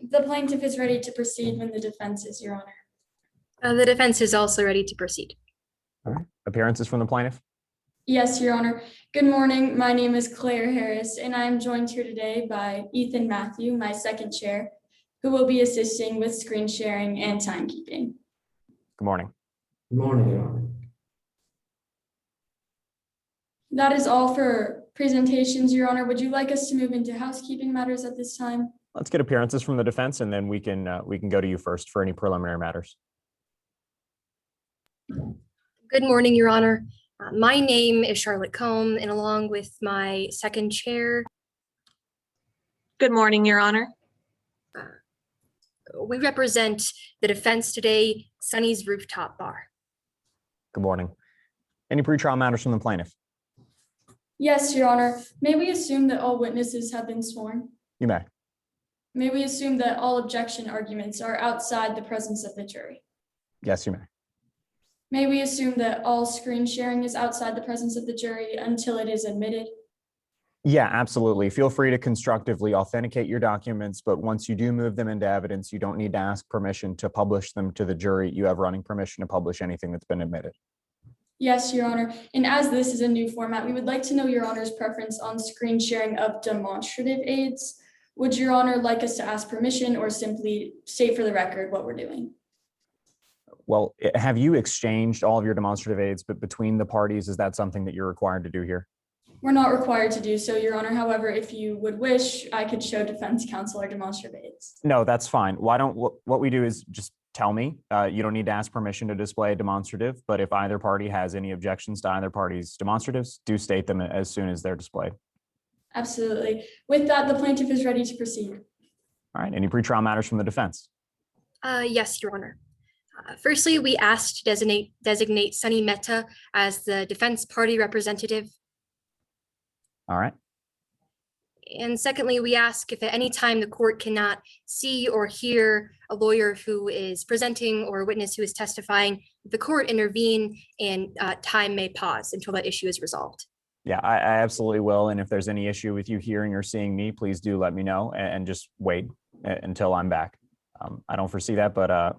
The plaintiff is ready to proceed when the defense is, Your Honor. The defense is also ready to proceed. All right. Appearances from the plaintiff? Yes, Your Honor. Good morning. My name is Claire Harris, and I am joined here today by Ethan Matthew, my second chair, who will be assisting with screen sharing and timekeeping. Good morning. Good morning, Your Honor. That is all for presentations, Your Honor. Would you like us to move into housekeeping matters at this time? Let's get appearances from the defense, and then we can go to you first for any preliminary matters. Good morning, Your Honor. My name is Charlotte Combe, and along with my second chair, Good morning, Your Honor. we represent the defense today, Sunny's Rooftop Bar. Good morning. Any pretrial matters from the plaintiff? Yes, Your Honor. May we assume that all witnesses have been sworn? You may. May we assume that all objection arguments are outside the presence of the jury? Yes, you may. May we assume that all screen sharing is outside the presence of the jury until it is admitted? Yeah, absolutely. Feel free to constructively authenticate your documents, but once you do move them into evidence, you don't need to ask permission to publish them to the jury. You have running permission to publish anything that's been admitted. Yes, Your Honor. And as this is a new format, we would like to know Your Honor's preference on screen sharing of demonstrative aids. Would Your Honor like us to ask permission or simply state for the record what we're doing? Well, have you exchanged all of your demonstrative aids, but between the parties, is that something that you're required to do here? We're not required to do so, Your Honor. However, if you would wish, I could show defense counsel our demonstrative aids. No, that's fine. Why don't, what we do is just tell me. You don't need to ask permission to display a demonstrative, but if either party has any objections to either party's demonstratives, do state them as soon as they're displayed. Absolutely. With that, the plaintiff is ready to proceed. All right, any pretrial matters from the defense? Yes, Your Honor. Firstly, we asked to designate Sunny Mehta as the defense party representative. All right. And secondly, we ask if at any time the court cannot see or hear a lawyer who is presenting or a witness who is testifying, the court intervene and time may pause until that issue is resolved. Yeah, I absolutely will. And if there's any issue with you hearing or seeing me, please do let me know and just wait until I'm back. I don't foresee that, but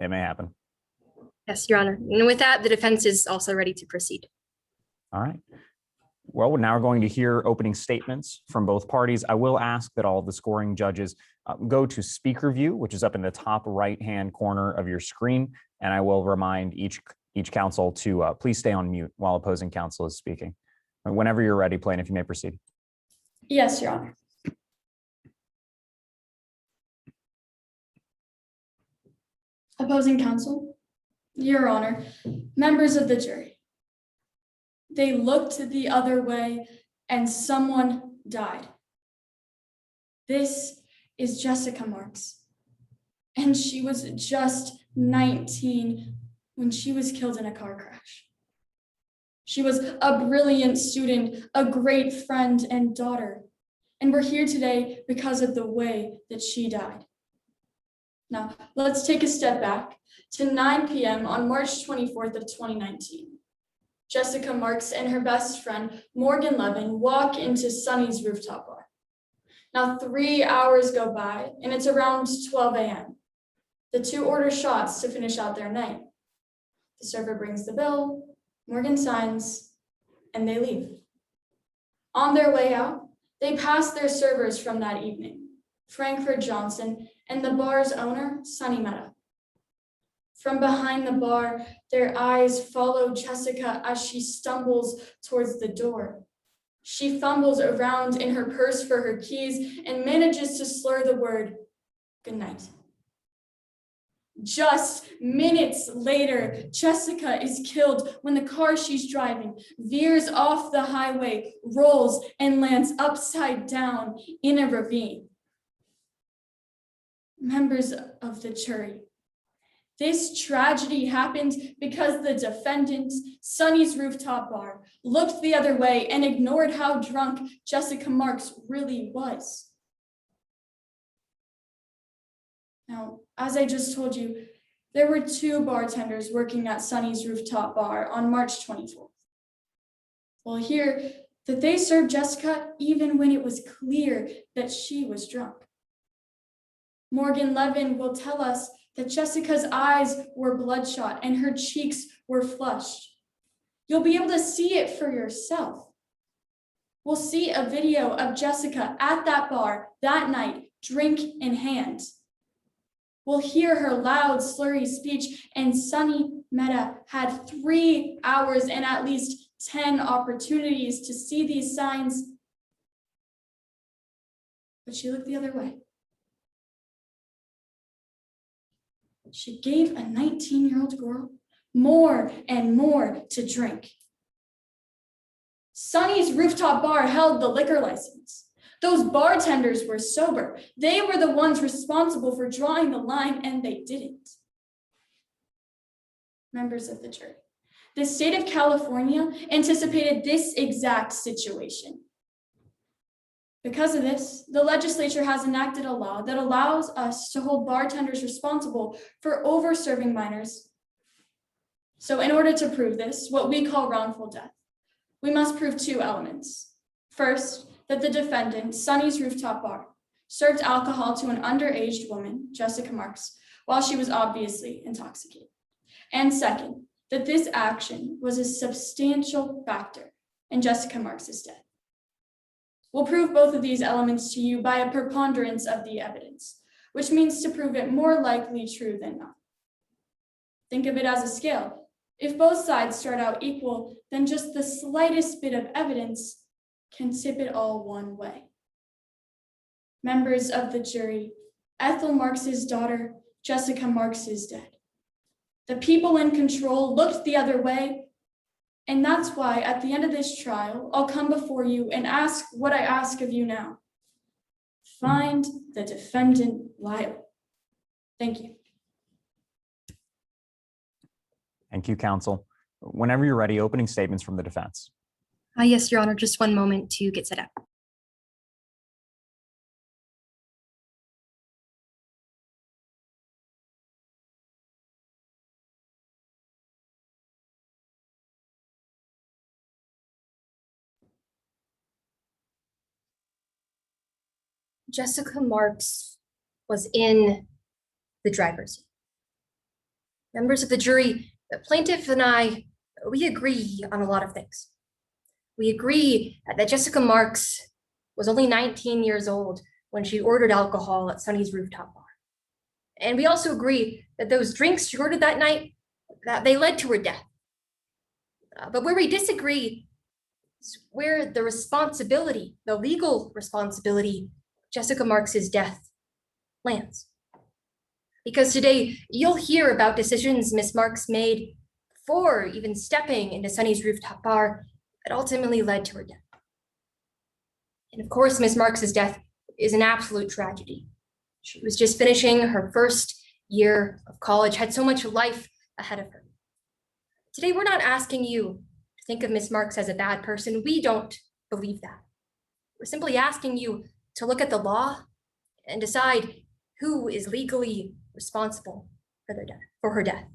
it may happen. Yes, Your Honor. And with that, the defense is also ready to proceed. All right. Well, now we're going to hear opening statements from both parties. I will ask that all of the scoring judges go to speaker view, which is up in the top right-hand corner of your screen. And I will remind each counsel to please stay on mute while opposing counsel is speaking. Whenever you're ready, plaintiff, you may proceed. Yes, Your Honor. Opposing counsel, Your Honor, members of the jury. They looked the other way and someone died. This is Jessica Marks. And she was just 19 when she was killed in a car crash. She was a brilliant student, a great friend and daughter. And we're here today because of the way that she died. Now, let's take a step back to 9 p.m. on March 24th of 2019. Jessica Marks and her best friend, Morgan Levin, walk into Sunny's Rooftop Bar. Now, 3 hours go by, and it's around 12 a.m. The two order shots to finish out their night. The server brings the bill, Morgan signs, and they leave. On their way out, they pass their servers from that evening, Frankfurt Johnson and the bar's owner, Sunny Mehta. From behind the bar, their eyes follow Jessica as she stumbles towards the door. She fumbles around in her purse for her keys and manages to slur the word, "Good night." Just minutes later, Jessica is killed when the car she's driving veers off the highway, rolls, and lands upside down in a ravine. Members of the jury, this tragedy happened because the defendant, Sunny's Rooftop Bar, looked the other way and ignored how drunk Jessica Marks really was. Now, as I just told you, there were two bartenders working at Sunny's Rooftop Bar on March 24th. Well, here, that they served Jessica even when it was clear that she was drunk. Morgan Levin will tell us that Jessica's eyes were bloodshot and her cheeks were flushed. You'll be able to see it for yourself. We'll see a video of Jessica at that bar that night, drink in hand. We'll hear her loud, slurry speech, and Sunny Mehta had 3 hours and at least 10 opportunities to see these signs, but she looked the other way. She gave a 19-year-old girl more and more to drink. Sunny's rooftop bar held the liquor license. Those bartenders were sober. They were the ones responsible for drawing the line, and they didn't. Members of the jury, the state of California anticipated this exact situation. Because of this, the legislature has enacted a law that allows us to hold bartenders responsible for over-serving minors. So in order to prove this, what we call wrongful death, we must prove 2 elements. First, that the defendant, Sunny's rooftop bar, served alcohol to an underage woman, Jessica Marks, while she was obviously intoxicated. And second, that this action was a substantial factor in Jessica Marks' death. We'll prove both of these elements to you by a preponderance of the evidence, which means to prove it more likely true than not. Think of it as a scale. If both sides start out equal, then just the slightest bit of evidence can tip it all one way. Members of the jury, Ethel Marks' daughter, Jessica Marks, is dead. The people in control looked the other way, and that's why at the end of this trial, I'll come before you and ask what I ask of you now. Find the defendant liable. Thank you. Thank you, counsel. Whenever you're ready, opening statements from the defense. Yes, Your Honor, just one moment to get set up. Jessica Marks was in the driver's seat. Members of the jury, the plaintiff and I, we agree on a lot of things. We agree that Jessica Marks was only 19 years old when she ordered alcohol at Sunny's rooftop bar. And we also agree that those drinks she ordered that night, that they led to her death. But where we disagree is where the responsibility, the legal responsibility, Jessica Marks' death lands. Because today you'll hear about decisions Miss Marks made before even stepping into Sunny's rooftop bar that ultimately led to her death. And of course, Miss Marks' death is an absolute tragedy. She was just finishing her first year of college, had so much life ahead of her. Today, we're not asking you to think of Miss Marks as a bad person. We don't believe that. We're simply asking you to look at the law and decide who is legally responsible for her death.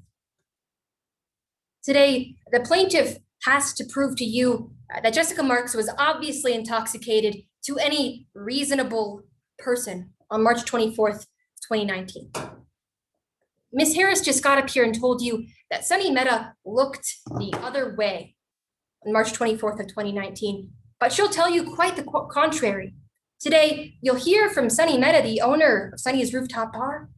Today, the plaintiff has to prove to you that Jessica Marks was obviously intoxicated to any reasonable person on March 24th, 2019. Ms. Harris just got up here and told you that Sunny Mehta looked the other way on March 24th of 2019, but she'll tell you quite the contrary. Today, you'll hear from Sunny Mehta, the owner of Sunny's rooftop bar,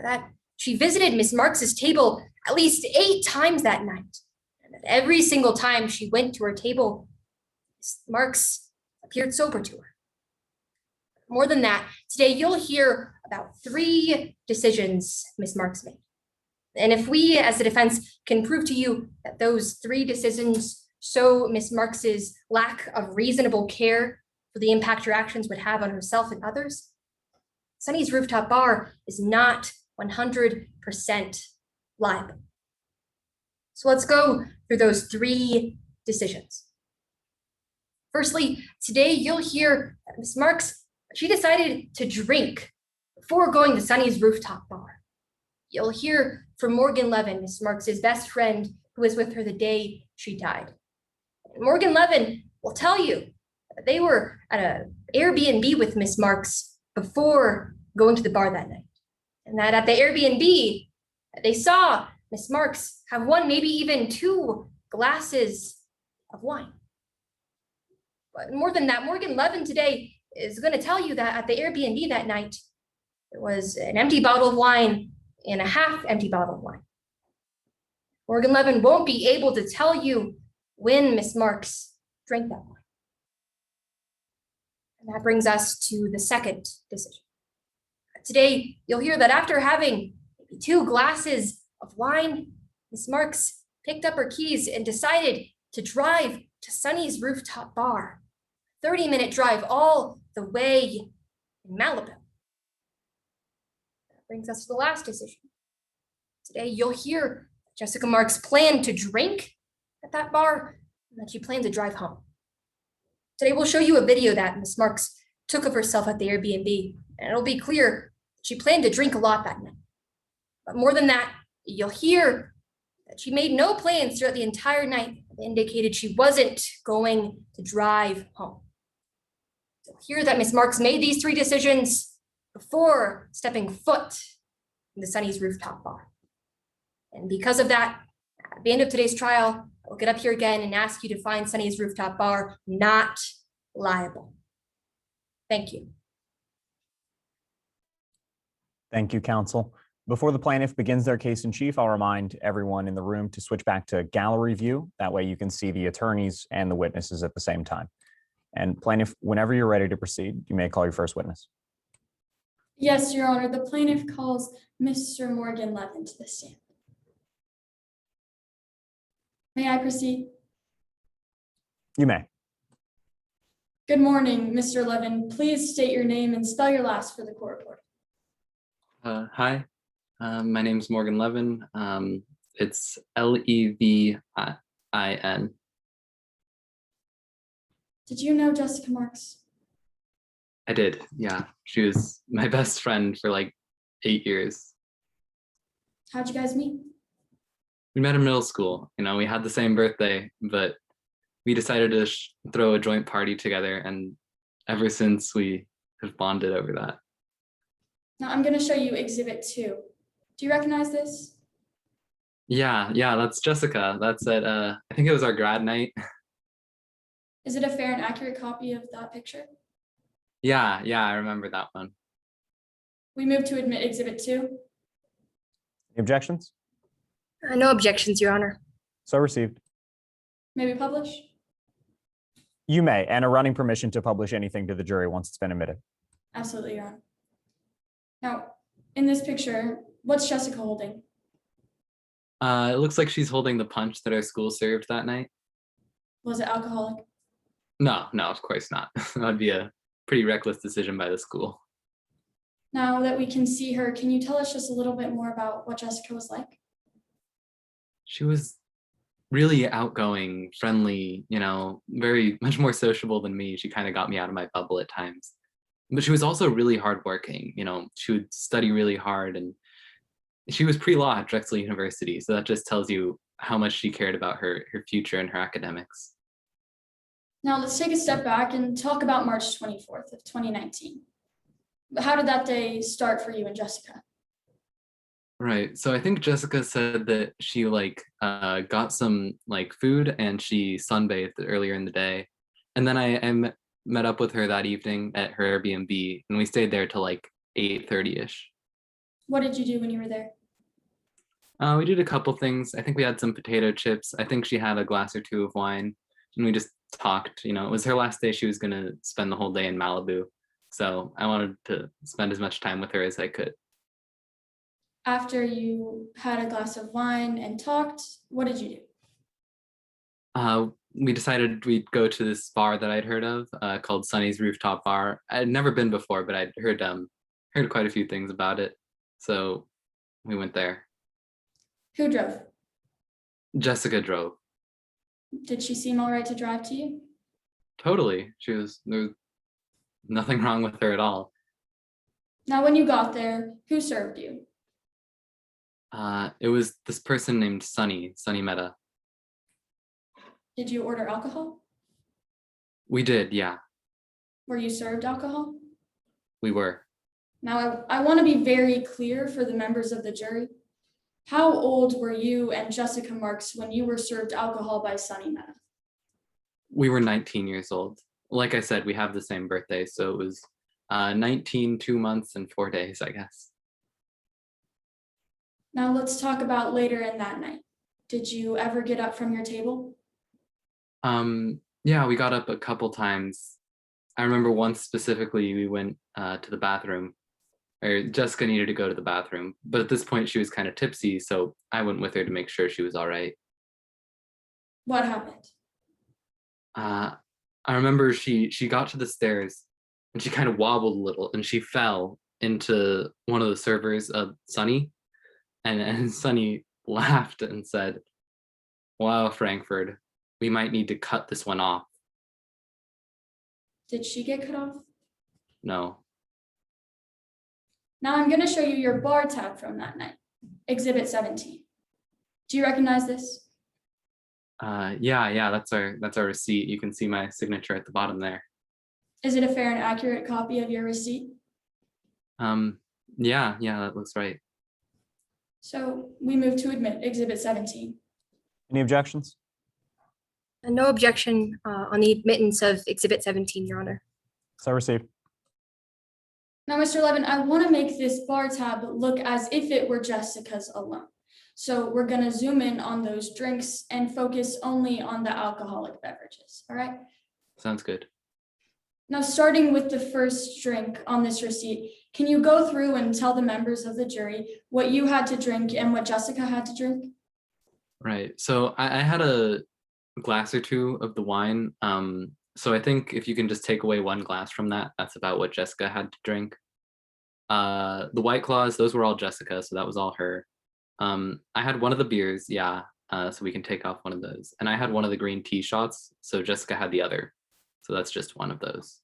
that she visited Miss Marks' table at least 8 times that night. And that every single time she went to her table, Miss Marks appeared sober to her. More than that, today you'll hear about 3 decisions Miss Marks made. And if we, as the defense, can prove to you that those 3 decisions show Miss Marks' lack of reasonable care for the impact her actions would have on herself and others, Sunny's rooftop bar is not 100% liable. So let's go through those 3 decisions. Firstly, today you'll hear that Miss Marks, she decided to drink before going to Sunny's rooftop bar. You'll hear from Morgan Levin, Miss Marks' best friend, who was with her the day she died. Morgan Levin will tell you that they were at an Airbnb with Miss Marks before going to the bar that night. And that at the Airbnb, they saw Miss Marks have one, maybe even two glasses of wine. But more than that, Morgan Levin today is going to tell you that at the Airbnb that night, there was an empty bottle of wine and a half empty bottle of wine. Morgan Levin won't be able to tell you when Miss Marks drank that wine. And that brings us to the second decision. Today, you'll hear that after having maybe two glasses of wine, Miss Marks picked up her keys and decided to drive to Sunny's rooftop bar. 30-minute drive all the way in Malibu. That brings us to the last decision. Today, you'll hear Jessica Marks planned to drink at that bar and that she planned to drive home. Today, we'll show you a video that Miss Marks took of herself at the Airbnb, and it'll be clear she planned to drink a lot that night. But more than that, you'll hear that she made no plans throughout the entire night that indicated she wasn't going to drive home. You'll hear that Miss Marks made these three decisions before stepping foot in the Sunny's rooftop bar. And because of that, at the end of today's trial, I'll get up here again and ask you to find Sunny's rooftop bar not liable. Thank you. Thank you, counsel. Before the plaintiff begins their case in chief, I'll remind everyone in the room to switch back to gallery view. That way you can see the attorneys and the witnesses at the same time. And plaintiff, whenever you're ready to proceed, you may call your first witness. Yes, Your Honor. The plaintiff calls Mr. Morgan Levin to the stand. May I proceed? You may. Good morning, Mr. Levin. Please state your name and spell your last for the court reporter. Hi, my name is Morgan Levin. It's Levin. Did you know Jessica Marks? I did, yeah. She was my best friend for like 8 years. How'd you guys meet? We met in middle school. You know, we had the same birthday, but we decided to throw a joint party together, and ever since we have bonded over that. Now I'm going to show you Exhibit 2. Do you recognize this? Yeah, that's Jessica. That's at, I think it was our grad night. Is it a fair and accurate copy of that picture? Yeah, I remember that one. We move to admit Exhibit 2. Any objections? No objections, Your Honor. So received. May we publish? You may, and a running permission to publish anything to the jury once it's been admitted. Absolutely, Your Honor. Now, in this picture, what's Jessica holding? It looks like she's holding the punch that our school served that night. Was it alcoholic? No, of course not. That would be a pretty reckless decision by the school. Now that we can see her, can you tell us just a little bit more about what Jessica was like? She was really outgoing, friendly, you know, very much more sociable than me. She kind of got me out of my bubble at times. But she was also really hardworking. You know, she would study really hard, and she was pre-law at Drexel University. So that just tells you how much she cared about her future and her academics. Now let's take a step back and talk about March 24th of 2019. How did that day start for you and Jessica? Right. So I think Jessica said that she got some food and she sunbathed earlier in the day. And then I met up with her that evening at her Airbnb, and we stayed there till 8:30ish. What did you do when you were there? We did a couple things. I think we had some potato chips. I think she had a glass or two of wine, and we just talked. You know, it was her last day. She was going to spend the whole day in Malibu. So I wanted to spend as much time with her as I could. After you had a glass of wine and talked, what did you do? We decided we'd go to this bar that I'd heard of called Sunny's Rooftop Bar. I'd never been before, but I'd heard quite a few things about it. So we went there. Who drove? Jessica drove. Did she seem all right to drive to you? Totally. There was nothing wrong with her at all. Now, when you got there, who served you? It was this person named Sunny Mehta. Did you order alcohol? We did, yeah. Were you served alcohol? We were. Now, I want to be very clear for the members of the jury. How old were you and Jessica Marks when you were served alcohol by Sunny Meadow? We were 19 years old. Like I said, we have the same birthday, so it was 19, 2 months and 4 days, I guess. Now let's talk about later in that night. Did you ever get up from your table? Yeah, we got up a couple times. I remember once specifically we went to the bathroom, or Jessica needed to go to the bathroom, but at this point she was kind of tipsy, so I went with her to make sure she was all right. What happened? I remember she got to the stairs and she kind of wobbled a little and she fell into one of the servers, Sunny, and Sunny laughed and said, "Wow, Frankfurt, we might need to cut this one off." Did she get cut off? No. Now I'm going to show you your bar tab from that night, Exhibit 17. Do you recognize this? Yeah, that's our receipt. You can see my signature at the bottom there. Is it a fair and accurate copy of your receipt? Yeah, that looks right. So we move to admit Exhibit 17. Any objections? No objection on the admittance of Exhibit 17, Your Honor. So received. Now, Mr. Levin, I want to make this bar tab look as if it were Jessica's alone. So we're going to zoom in on those drinks and focus only on the alcoholic beverages, all right? Sounds good. Now, starting with the first drink on this receipt, can you go through and tell the members of the jury what you had to drink and what Jessica had to drink? Right. So I had a glass or two of the wine. So I think if you can just take away one glass from that, that's about what Jessica had to drink. The White Claws, those were all Jessica, so that was all her. I had one of the beers, yeah, so we can take off one of those. And I had one of the green tea shots, so Jessica had the other. So that's just one of those.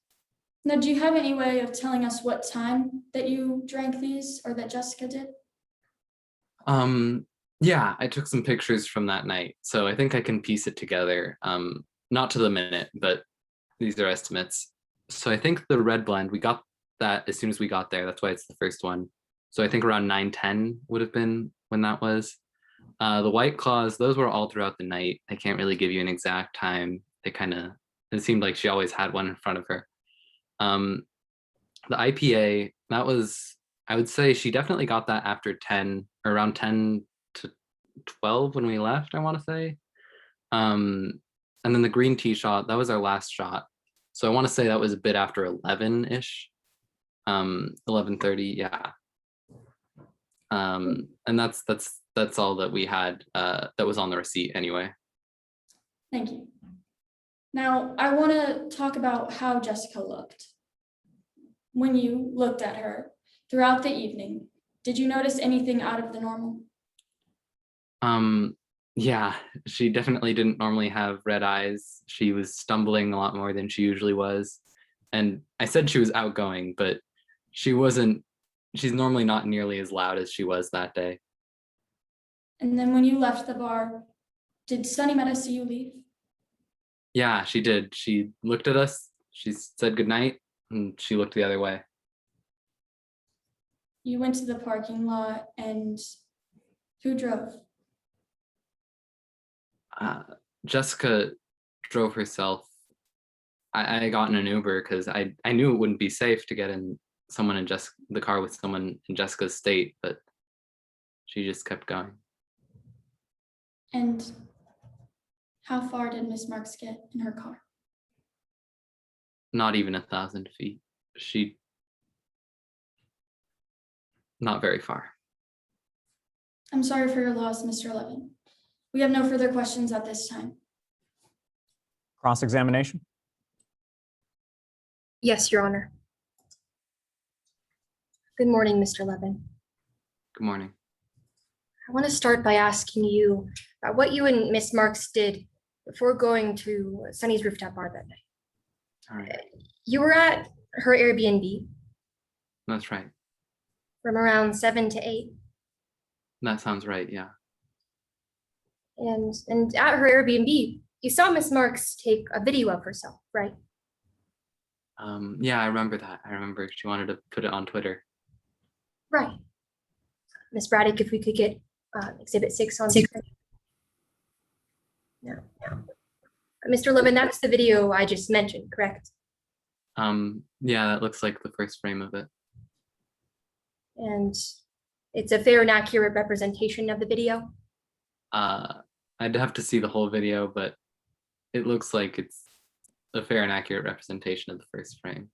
Now, do you have any way of telling us what time that you drank these or that Jessica did? Yeah, I took some pictures from that night, so I think I can piece it together. Not to the minute, but these are estimates. So I think the red blend, we got that as soon as we got there. That's why it's the first one. So I think around 9:10 would have been when that was. The White Claws, those were all throughout the night. I can't really give you an exact time. It seemed like she always had one in front of her. The IPA, that was, I would say she definitely got that after 10, or around 10 to 12 when we left, I want to say. And then the green tea shot, that was our last shot. So I want to say that was a bit after 11-ish, 11:30, yeah. And that's all that we had that was on the receipt anyway. Thank you. Now, I want to talk about how Jessica looked. When you looked at her throughout the evening, did you notice anything out of the normal? Yeah, she definitely didn't normally have red eyes. She was stumbling a lot more than she usually was. And I said she was outgoing, but she wasn't, she's normally not nearly as loud as she was that day. And then when you left the bar, did Sunny Meadow see you leave? Yeah, she did. She looked at us, she said goodnight, and she looked the other way. You went to the parking lot, and who drove? Jessica drove herself. I got in an Uber because I knew it wouldn't be safe to get in the car with someone in Jessica's state, but she just kept going. And how far did Miss Marks get in her car? Not even 1,000 feet. Not very far. I'm sorry for your loss, Mr. Levin. We have no further questions at this time. Cross-examination? Yes, Your Honor. Good morning, Mr. Levin. Good morning. I want to start by asking you about what you and Miss Marks did before going to Sunny's rooftop bar that night. All right. You were at her Airbnb That's right. from around 7 to 8. That sounds right, yeah. And at her Airbnb, you saw Miss Marks take a video of herself, right? Yeah, I remember that. I remember she wanted to put it on Twitter. Right. Ms. Braddock, if we could get Exhibit 6 on screen. No. Mr. Levin, that's the video I just mentioned, correct? Yeah, that looks like the first frame of it. And it's a fair and accurate representation of the video? I'd have to see the whole video, but it looks like it's a fair and accurate representation of the first frame.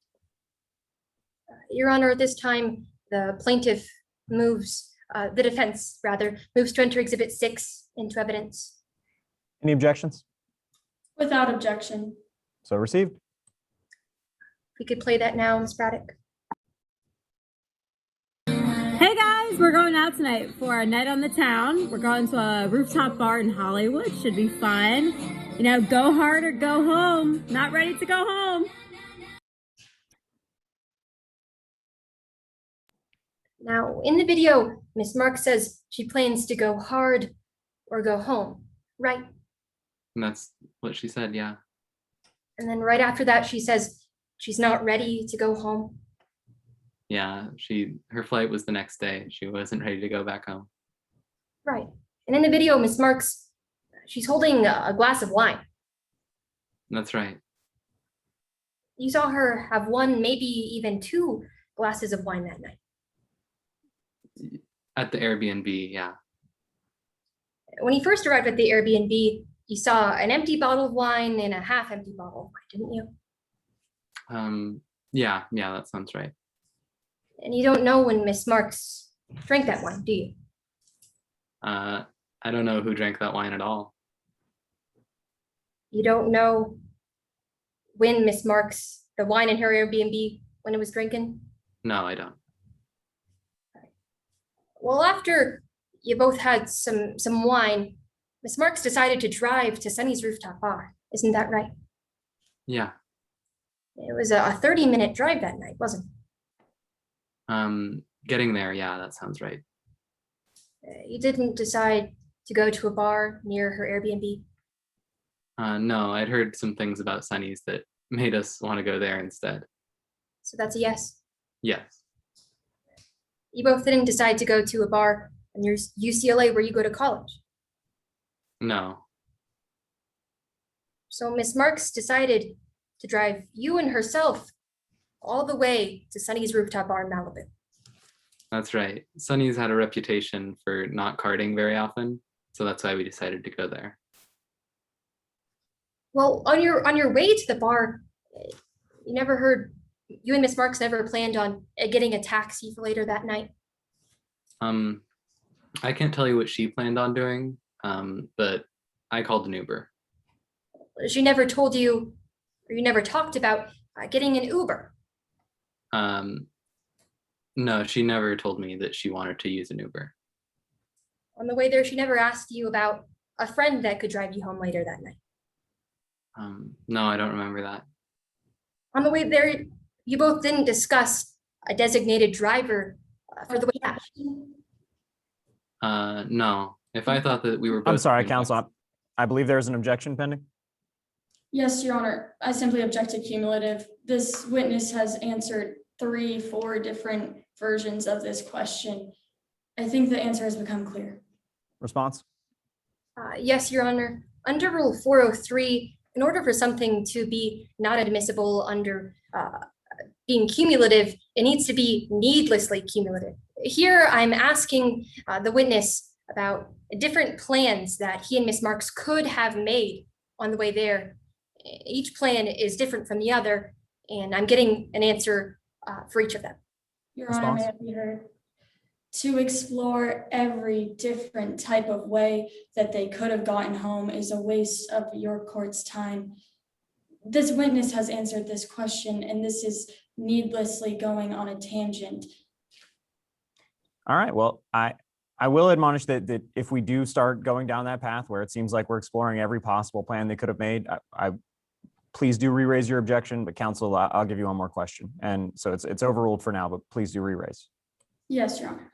Your Honor, at this time, the plaintiff moves, the defense rather, moves to enter Exhibit 6 into evidence. Any objections? Without objection. So received. If we could play that now, Ms. Braddock. Hey guys, we're going out tonight for a night on the town. We're going to a rooftop bar in Hollywood. Should be fun. You know, go hard or go home. Not ready to go home. Now, in the video, Ms. Marks says she plans to go hard or go home, right? And that's what she said, yeah. And then right after that, she says she's not ready to go home. Yeah, her flight was the next day. She wasn't ready to go back home. Right. And in the video, Ms. Marks, she's holding a glass of wine. That's right. You saw her have one, maybe even 2 glasses of wine that night. At the Airbnb, yeah. When you first arrived at the Airbnb, you saw an empty bottle of wine and a half-empty bottle of wine, didn't you? Yeah, that sounds right. And you don't know when Miss Marks drank that wine, do you? I don't know who drank that wine at all. You don't know when Miss Marks, the wine in her Airbnb, when it was drinking? No, I don't. Well, after you both had some wine, Miss Marks decided to drive to Sunny's rooftop bar. Isn't that right? Yeah. It was a 30-minute drive that night, wasn't it? Getting there, yeah, that sounds right. You didn't decide to go to a bar near her Airbnb? No, I'd heard some things about Sunny's that made us want to go there instead. So that's a yes. Yes. You both didn't decide to go to a bar near UCLA where you go to college? No. So Miss Marks decided to drive you and herself all the way to Sunny's rooftop bar in Malibu. That's right. Sunny's had a reputation for not carding very often, so that's why we decided to go there. Well, on your way to the bar, you and Miss Marks never planned on getting a taxi for later that night? I can't tell you what she planned on doing, but I called an Uber. She never told you, or you never talked about getting an Uber? No, she never told me that she wanted to use an Uber. On the way there, she never asked you about a friend that could drive you home later that night? No, I don't remember that. On the way there, you both didn't discuss a designated driver for the way back? No. If I thought that we were both— I'm sorry, counsel. I believe there's an objection pending. Yes, Your Honor. I simply object to cumulative. This witness has answered 4 different versions of this question. I think the answer has become clear. Response? Yes, Your Honor. Under Rule 403, in order for something to be not admissible under being cumulative, it needs to be needlessly cumulative. Here, I'm asking the witness about different plans that he and Miss Marks could have made on the way there. Each plan is different from the other, and I'm getting an answer for each of them. Your Honor, may I be heard? To explore every different type of way that they could have gotten home is a waste of your court's time. This witness has answered this question, and this is needlessly going on a tangent. All right. Well, I will admonish that if we do start going down that path where it seems like we're exploring every possible plan they could have made, I please do re-raise your objection. But counsel, I'll give you one more question, and so it's overruled for now. But please do re-raise. Yes, Your Honor.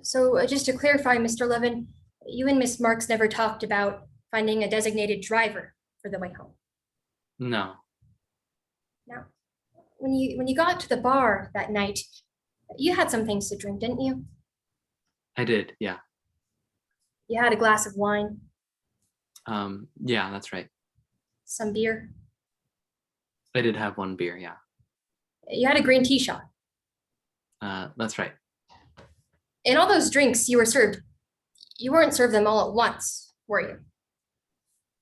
So just to clarify, Mr. Levin, you and Miss Marks never talked about finding a designated driver for the way home? No. Now, when you got to the bar that night, You had some things to drink, didn't you? I did, yeah. You had a glass of wine, Yeah, that's right. some beer. I did have one beer, yeah. You had a green tea shot. That's right. And all those drinks you were served, you weren't served them all at once, were you?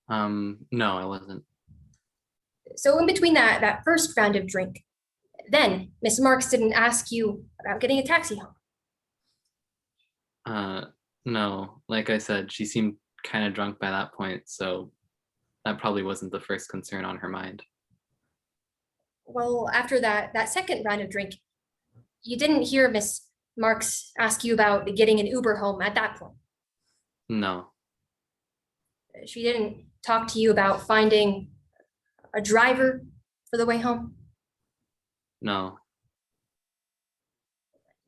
No, I wasn't. So in between that first round of drink, then Miss Marks didn't ask you about getting a taxi home. No, like I said, she seemed kind of drunk by that point, so that probably wasn't the first concern on her mind. Well, after that second round of drink, you didn't hear Miss Marks ask you about getting an Uber home at that point. No, She didn't talk to you about finding a driver for the way home. no,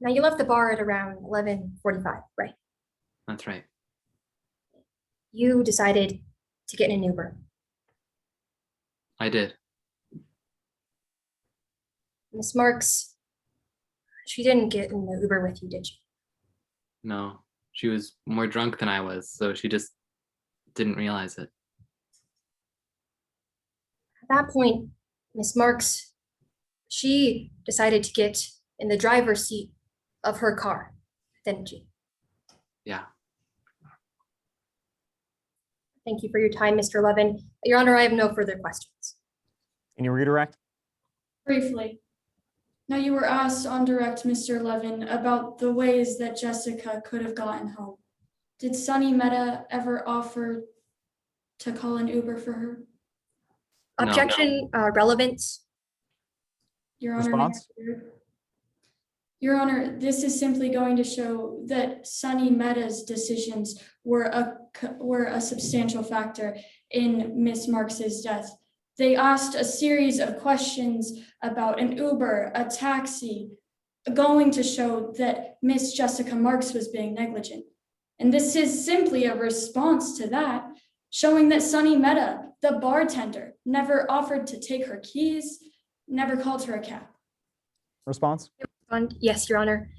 Now you left the bar at around 11:45, right? that's right. You decided to get in an Uber. I did. Miss Marks, she didn't get in the Uber with you, did she? No, she was more drunk than I was, so she just didn't realize it. At that point, Miss Marks, she decided to get in the driver's seat of her car, didn't she? Yeah. Thank you for your time, Mr. Levin. Your Honor, I have no further questions. Can you redirect? Briefly. Now, you were asked on direct, Mr. Levin, about the ways that Jessica could have gotten home. Did Sunny Meta ever offer to call an Uber for her? No. Objection, relevance. Your Honor, may I Response? hear? Your Honor, this is simply going to show that Sunny Meta's decisions were a substantial factor in Miss Marks's death. They asked a series of questions about an Uber, a taxi, going to show that Miss Jessica Marks was being negligent. And this is simply a response to that, showing that Sunny Meta, the bartender, never offered to take her keys, never called her a cab. Response? Yes, Your Honor.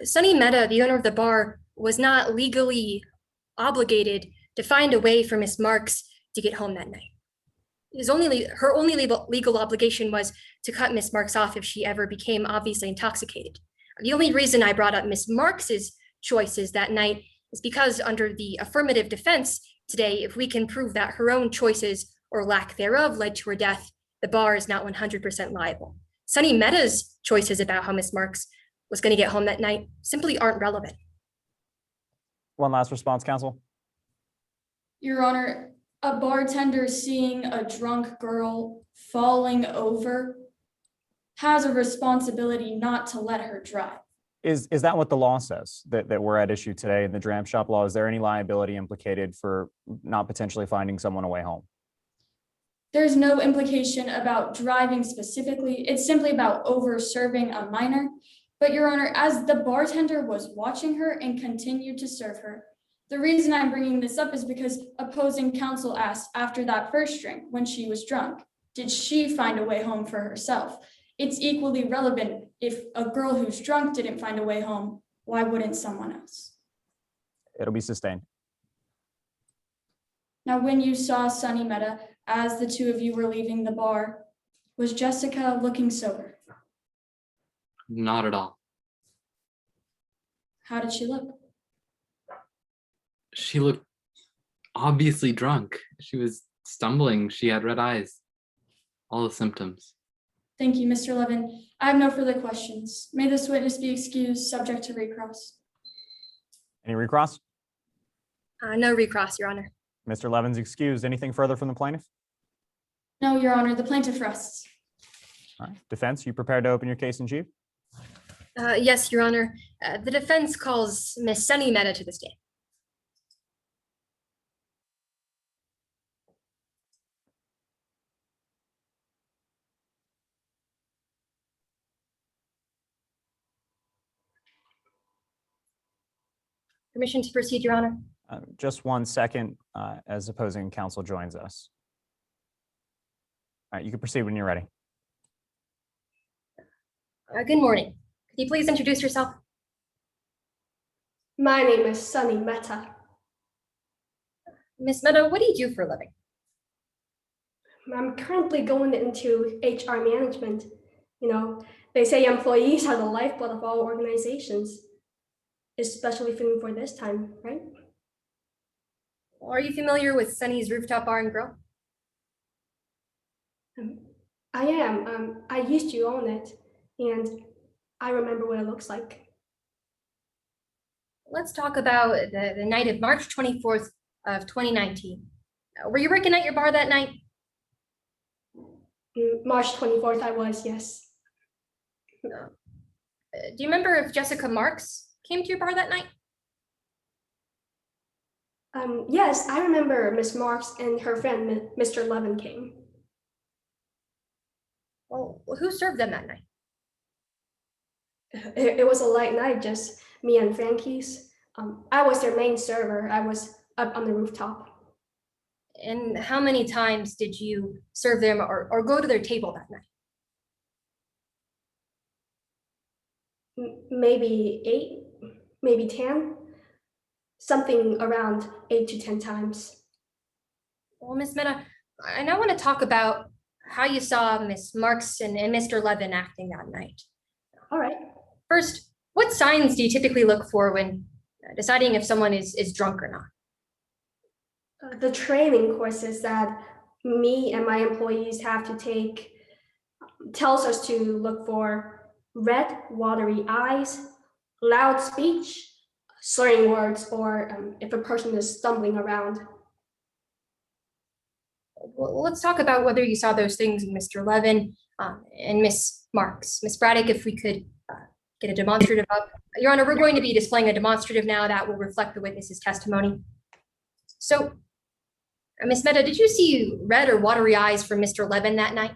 Sunny Meta, the owner of the bar, was not legally obligated to find a way for Miss Marks to get home that night. Her only legal obligation was to cut Miss Marks off if she ever became obviously intoxicated. The only reason I brought up Miss Marks's choices that night is because under the affirmative defense today, if we can prove that her own choices or lack thereof led to her death, the bar is not 100% liable. Sunny Meta's choices about how Miss Marks was going to get home that night simply aren't relevant. One last response, counsel. Your Honor, a bartender seeing a drunk girl falling over has a responsibility not to let her drive. Is that what the law says that we're at issue today in the dram shop law? Is there any liability implicated for not potentially finding someone a way home? There's no implication about driving specifically. It's simply about over serving a minor. But Your Honor, as the bartender was watching her and continued to serve her, the reason I'm bringing this up is because opposing counsel asked after that first drink when she was drunk, did she find a way home for herself? It's equally relevant. If a girl who's drunk didn't find a way home, why wouldn't someone else? It'll be sustained. Now, when you saw Sunny Meta, as the two of you were leaving the bar, was Jessica looking sober? Not at all. How did she look? She looked obviously drunk. She was stumbling. She had red eyes. All the symptoms. Thank you, Mr. Levin. I have no further questions. May this witness be excused, subject to recross. Any recross? No recross, Your Honor. Mr. Levin's excused. Anything further from the plaintiff? No, Your Honor, the plaintiff rests. All right. Defense, you prepared to open your case in chief? Yes, Your Honor. The defense calls Miss Sunny Meta to the stand. Permission to proceed, Your Honor. Just 1 second as opposing counsel joins us. All right, you can proceed when you're ready. Good morning. you please introduce yourself? My name is Sunny Mehta. Miss Mehta, what do you do for a living? I'm currently going into HR management. You know, they say employees are the lifeblood of all organizations, especially fitting for this time, right? Are you familiar with Sunny's Rooftop Bar and Grill? I am. I used to own it, and I remember what it looks like. Let's talk about the night of March 24th of 2019. Were you working at your bar that night? March 24th, I was, yes. Do you remember if Jessica Marks came to your bar that night? Yes, I remember Miss Marks and her friend, Mr. Levin, came. Well, who served them that night? It was a light night, just me and Frankie's. I was their main server. I was up on the rooftop. And how many times did you serve them or go to their table that night? Maybe 8, maybe 10, something around 8 to 10 times. Well, Miss Mehta, I now want to talk about how you saw Miss Marks and Mr. Levin acting that night. All right. First, what signs do you typically look for when deciding if someone is drunk or not? The training courses that me and my employees have to take tells us to look for red, watery eyes, loud speech, slurring words, or if a person is stumbling around. Well, let's talk about whether you saw those things in Mr. Levin and Miss Marks. Miss Braddock, if we could get a demonstrative up. Your Honor, we're going to be displaying a demonstrative now that will reflect the witness's testimony. So, Miss Mehta, did you see red or watery eyes from Mr. Levin that night?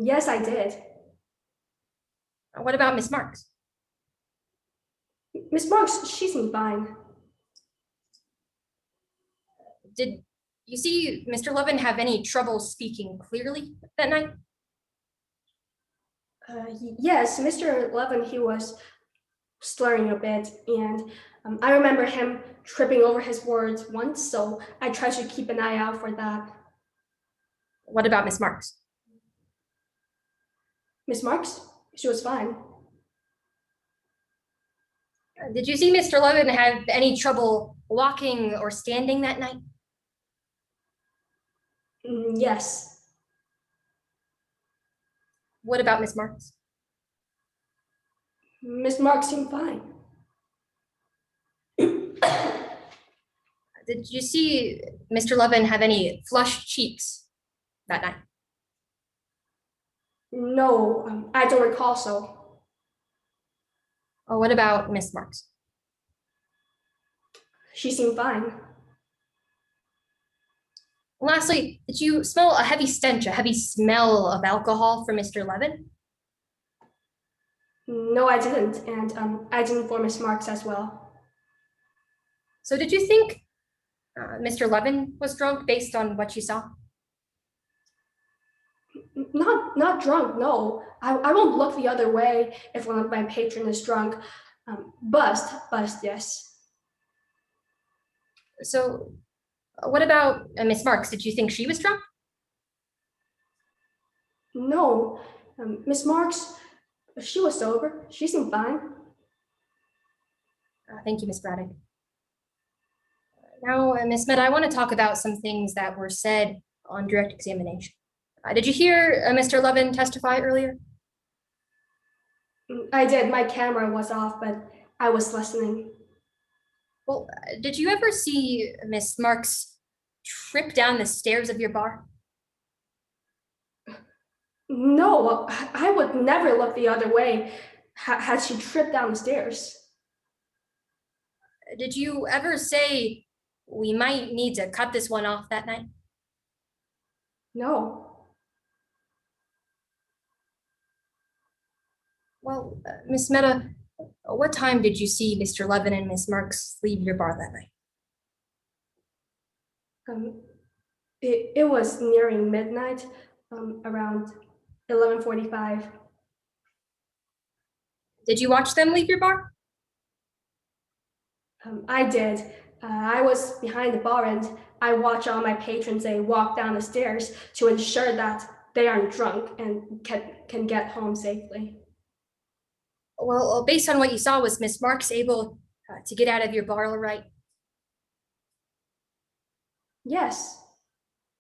Yes, I did. What about Miss Marks? Miss Marks, she seemed fine. Did you see Mr. Levin have any trouble speaking clearly that night? Yes, Mr. Levin, he was slurring a bit, and I remember him tripping over his words once, so I tried to keep an eye out for that. What about Miss Marks? Miss Marks, she was fine. Did you see Mr. Levin have any trouble walking or standing that night? Yes. What about Miss Marks? Miss Marks seemed fine. Did you see Mr. Levin have any flushed cheeks that night? No, I don't recall so. Or what about Miss Marks? She seemed fine. Lastly, did you smell a heavy stench, a heavy smell of alcohol from Mr. Levin? No, I didn't, and I didn't for Miss Marks as well. So did you think Mr. Levin was drunk based on what you saw? Not drunk, no. I won't look the other way if one of my patrons is drunk. Buzzed, yes. So what about Miss Marks? Did you think she was drunk? No, Miss Marks, she was sober. She seemed fine. Thank you, Miss Braddock. Now, Miss Mehta, I want to talk about some things that were said on direct examination. Did you hear Mr. Levin testify earlier? I did. My camera was off, but I was listening. Well, did you ever see Miss Marks trip down the stairs of your bar? No, I would never look the other way had she tripped down the stairs. Did you ever say we might need to cut this one off that night? No. Well, Miss Mehta, what time did you see Mr. Levin and Miss Marks leave your bar that night? It was nearing midnight, around 11:45. Did you watch them leave your bar? I did. I was behind the bar and I watch all my patrons walk down the stairs to ensure that they aren't drunk and can get home safely. Well, based on what you saw, was Miss Marks able to get out of your bar all right? Yes,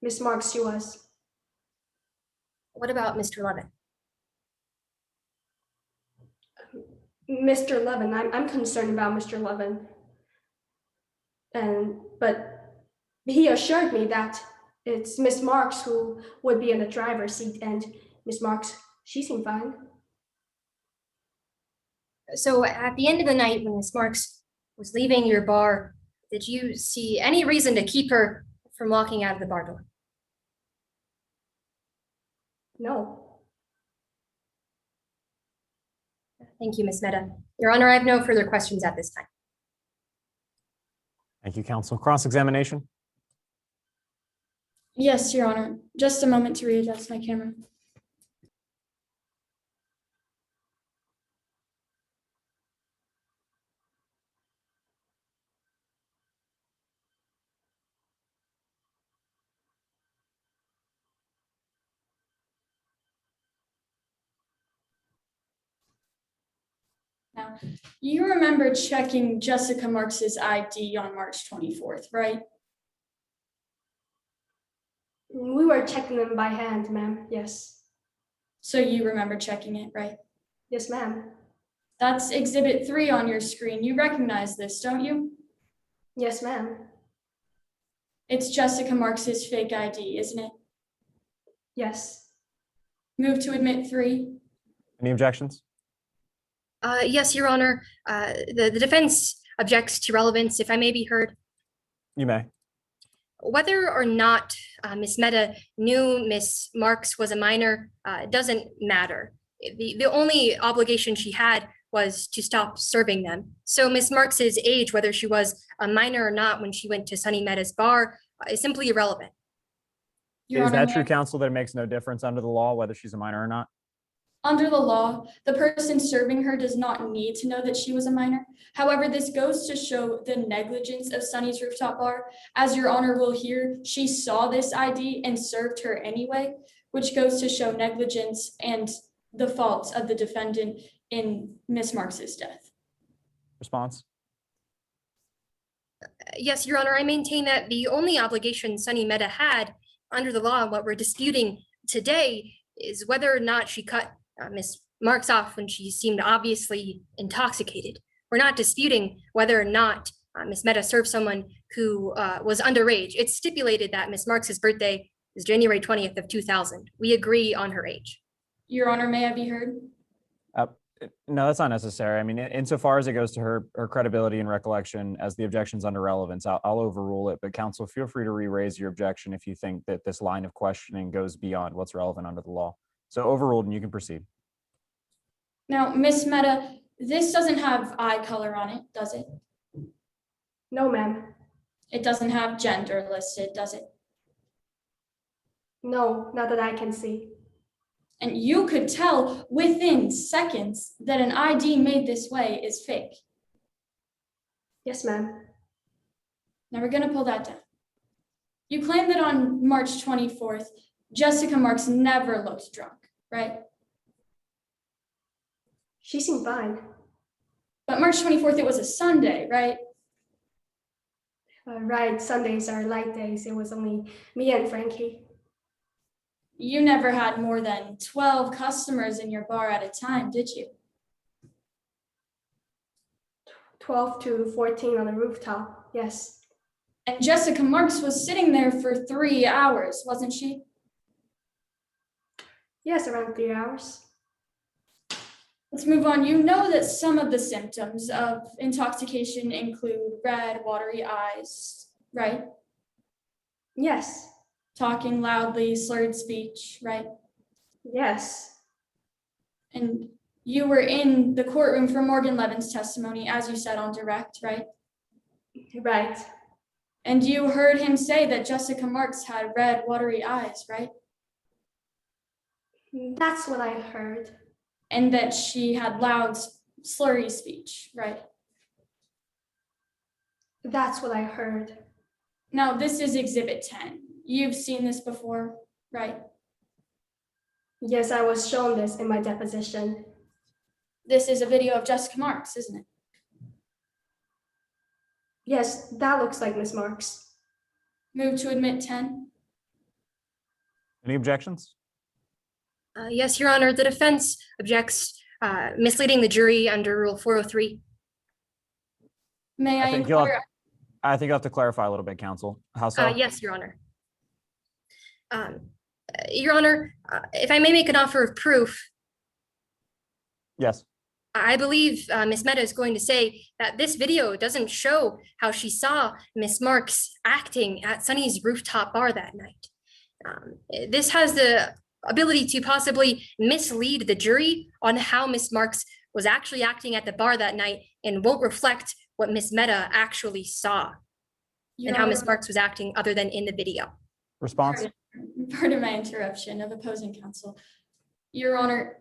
Miss Marks, she was. What about Mr. Levin? Mr. Levin, I'm concerned about Mr. Levin. But he assured me that it's Miss Marks who would be in the driver's seat, and Miss Marks, she seemed fine. So at the end of the night, when Miss Marks was leaving your bar, did you see any reason to keep her from walking out of the bar door? No. Thank you, Ms. Mehta. Your Honor, I have no further questions at this time. Thank you, counsel. Cross-examination. Yes, Your Honor. Just a moment to readjust my camera. Now, you remember checking Jessica Marks's ID on March 24th, right? We were checking them by hand, ma'am. Yes. So you remember checking it, right? Yes, ma'am. That's Exhibit 3 on your screen. You recognize this, don't you? Yes, ma'am. It's Jessica Marks's fake ID, isn't it? Yes. Move to admit 3. Any objections? Yes, Your Honor. The defense objects to relevance, if I may be heard. You may. Whether or not Ms. Mehta knew Ms. Marks was a minor doesn't matter. The only obligation she had was to stop serving them. So Ms. Marks's age, whether she was a minor or not when she went to Sunny Mehta's bar, is simply irrelevant. Your Is Honor, that true, counsel, that it makes no difference under the law whether she's a minor or not? under the law, the person serving her does not need to know that she was a minor. However, this goes to show the negligence of Sunny's rooftop bar. As Your Honor will hear, she saw this ID and served her anyway, which goes to show negligence and the faults of the defendant in Miss Marks's death. Response? Yes, Your Honor, I maintain that the only obligation Sunny Mehta had under the law, and what we're disputing today, is whether or not she cut Ms. Marks off when she seemed obviously intoxicated. We're not disputing whether or not Ms. Mehta served someone who was underage. It's stipulated that Ms. Marks's birthday is January 20th of 2000. We agree on her age. Your Honor, may I be heard? No, that's not necessary. I mean, insofar as it goes to her credibility and recollection as the objections under relevance, I'll overrule it. But counsel, feel free to re-raise your objection if you think that this line of questioning goes beyond what's relevant under the law. So overruled, and you can proceed. Now, Miss Mehta, this doesn't have eye color on it, does it? No, ma'am. It doesn't have gender listed, does it? No, not that I can see. And you could tell within seconds that an ID made this way is fake. Yes, ma'am. Now we're gonna pull that down. You claim that on March 24th, Jessica Marks never looked drunk, right? She seemed fine. But March 24th, it was a Sunday, right? Right, Sundays are light days. It was only me and Frankie. You never had more than 12 customers in your bar at a time, did you? 12 to 14 on the rooftop, yes. And Jessica Marks was sitting there for 3 hours, wasn't she? Yes, around 3 hours. Let's move on. You know that some of the symptoms of intoxication include red, watery eyes, right? Yes, Talking loudly, slurred speech, right? yes, And you were in the courtroom for Morgan Levin's testimony, as you said on direct, right? right. And you heard him say that Jessica Marks had red, watery eyes, right? That's what I heard. And that she had loud, slurry speech, right? That's what I heard. Now, this is Exhibit 10. You've seen this before, right? Yes, I was shown this in my deposition. This is a video of Jessica Marks, isn't it? Yes, that looks like Miss Marks. Move to admit 10. Any objections? Yes, Your Honor, the defense objects misleading the jury under Rule 403. May I think you'll have, inquire? I think you'll have to clarify a little bit, counsel. How so? Yes, Your Honor. Your Honor, if I may make an offer of proof, Yes. I believe Ms. Mehta is going to say that this video doesn't show how she saw Miss Marks acting at Sunny's rooftop bar that night. This has the ability to possibly mislead the jury on how Miss Marks was actually acting at the bar that night and won't reflect what Miss Mehta actually saw Your and how Miss Honor, Marks was acting other than in the video. Response? pardon my interruption of opposing counsel. Your Honor,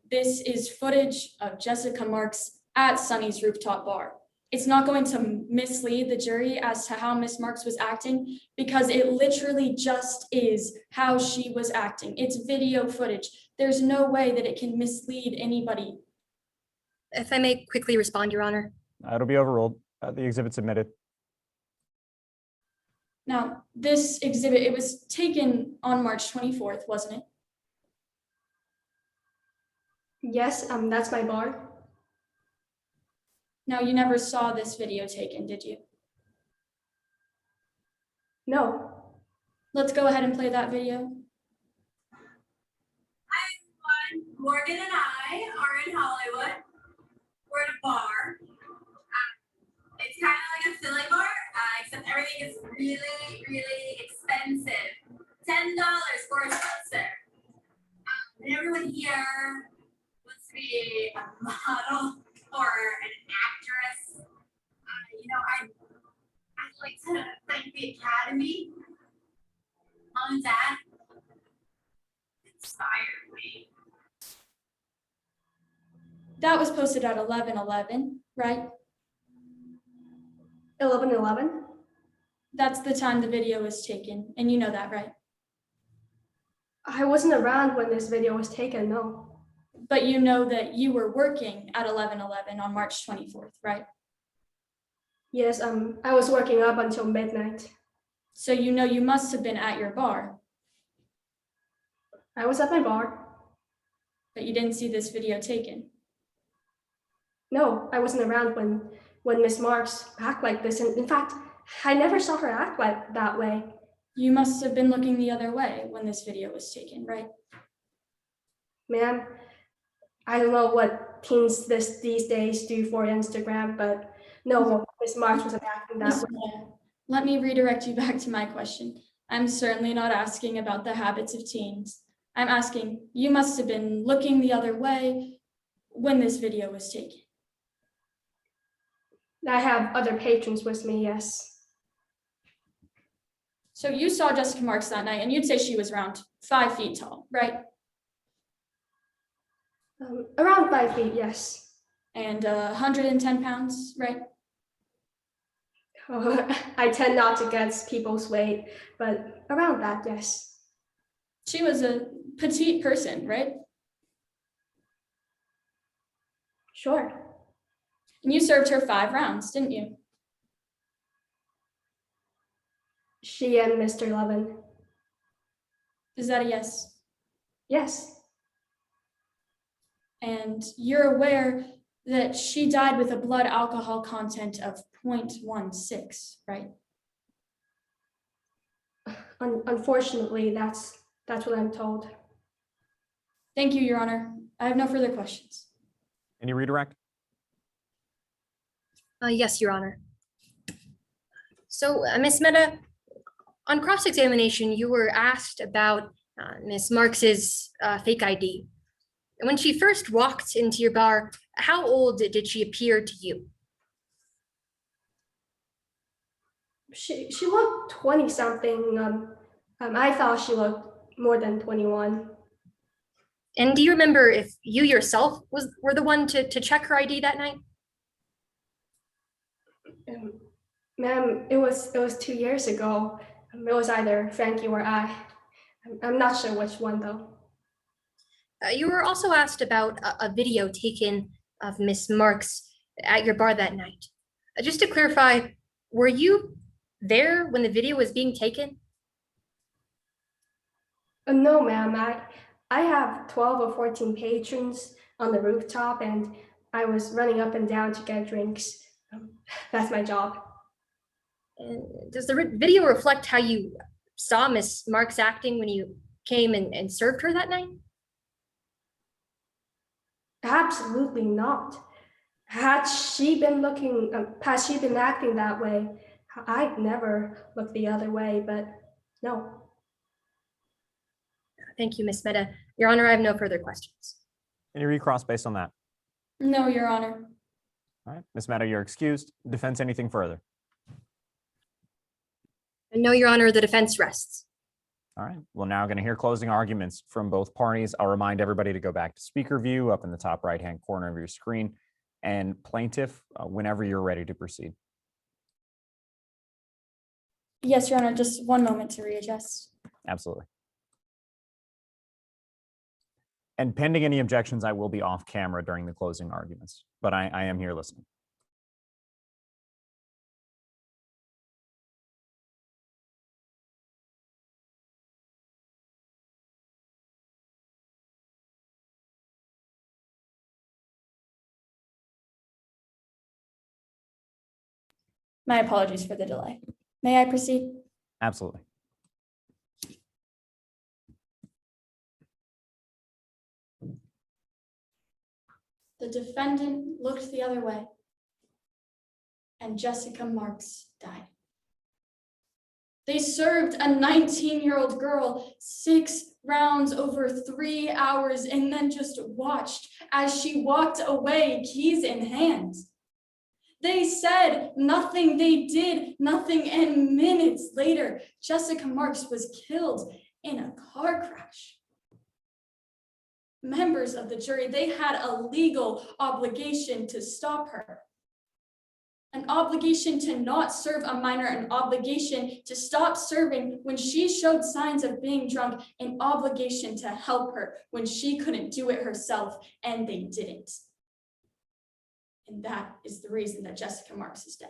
this is footage of Jessica Marks at Sunny's rooftop bar. It's not going to mislead the jury as to how Miss Marks was acting because it literally just is how she was acting. It's video footage. There's no way that it can mislead anybody. If I may quickly respond, Your Honor. It'll be overruled. The exhibit submitted. Now, this exhibit, it was taken on March 24th, wasn't it? Yes, that's my bar. Now, you never saw this video taken, did you? No. Let's go ahead and play that video. Hi everyone, Morgan and I are in Hollywood. We're at a bar. It's kind of like a Philly bar, except everything is really, really expensive. $10 for a seltzer. And everyone here wants to be a model or an actress. I'd like to thank the Academy. Mom and Dad inspired me. That was posted at 11:11, right? 11:11? That's the time the video was taken, and you know that, right? I wasn't around when this video was taken, no. But you know that you were working at 11:11 on March 24th, right? Yes, I was working up until midnight. So you know you must have been at your bar, I was at my bar. but you didn't see this video taken. No, I wasn't around when Miss Marks act like this. And in fact, I never saw her act like that way. You must have been looking the other way when this video was taken, right? Ma'am, I don't know what teens these days do for Instagram, but no, Miss Marks wasn't acting that Miss way. Miller, let me redirect you back to my question. I'm certainly not asking about the habits of teens. I'm asking, you must have been looking the other way when this video was taken. I have other patrons with me, yes. So you saw Jessica Marks that night, and you'd say she was around 5 feet tall, right? Around 5 feet, yes. And 110 pounds, right? I tend not to guess people's weight, but around that, yes. She was a petite person, right? Sure. And you served her 5 rounds, didn't you? She and Mr. Levin. Is that a yes? Yes. And you're aware that she died with a blood alcohol content of 0.16, right? Unfortunately, that's what I'm told. Thank you, Your Honor. I have no further questions. Any redirect? Yes, Your Honor. So, Ms. Mehta, on cross-examination, you were asked about Ms. Marks's fake ID. And when she first walked into your bar, how old did she appear to you? She looked 20 something. I thought she looked more than 21. And do you remember if you yourself were the one to check her ID that night? Ma'am, it was 2 years ago. It was either Frankie or I. I'm not sure which one though. You were also asked about a video taken of Miss Marks at your bar that night. Just to clarify, were you there when the video was being taken? No, ma'am. I have 12 or 14 patrons on the rooftop, and I was running up and down to get drinks. That's my job. And does the video reflect how you saw Miss Marks acting when you came and served her that night? Absolutely not. Had she been acting that way, I'd never look the other way, but no. Thank you, Miss Mehta. Your Honor, I have no further questions. Any recross based on that? No, Your Honor. All right, Ms. Mehta, you're excused. Defense, anything further? No, Your Honor, the defense rests. All right, we're now going to hear closing arguments from both parties. I'll remind everybody to go back to speaker view up in the top right-hand corner of your screen, and plaintiff, whenever you're ready to proceed. Yes, Your Honor, just one moment to readjust. Absolutely. And pending any objections, I will be off camera during the closing arguments, but I am here listening. My apologies for the delay. May I proceed? Absolutely. The defendant looked the other way, and Jessica Marks died. They served a 19-year-old girl 6 rounds over 3 hours and then just watched as she walked away, keys in hand. They said nothing, they did nothing, and minutes later, Jessica Marks was killed in a car crash. Members of the jury, they had a legal obligation to stop her. An obligation to not serve a minor, an obligation to stop serving when she showed signs of being drunk, an obligation to help her when she couldn't do it herself, and they didn't. And that is the reason that Jessica Marks is dead.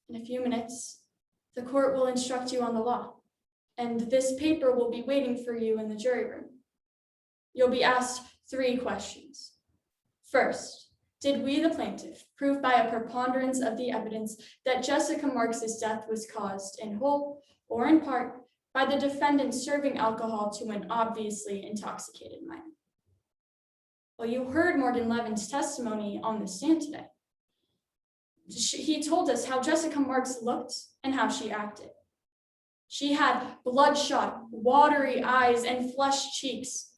In a few minutes, the court will instruct you on the law, and this paper will be waiting for you in the jury room. You'll be asked 3 questions. First, did we, the plaintiff, prove by a preponderance of the evidence that Jessica Marks's death was caused in whole or in part by the defendant serving alcohol to an obviously intoxicated minor? Well, you heard Morgan Levin's testimony on the stand today. He told us how Jessica Marks looked and how she acted. She had bloodshot, watery eyes and flushed cheeks.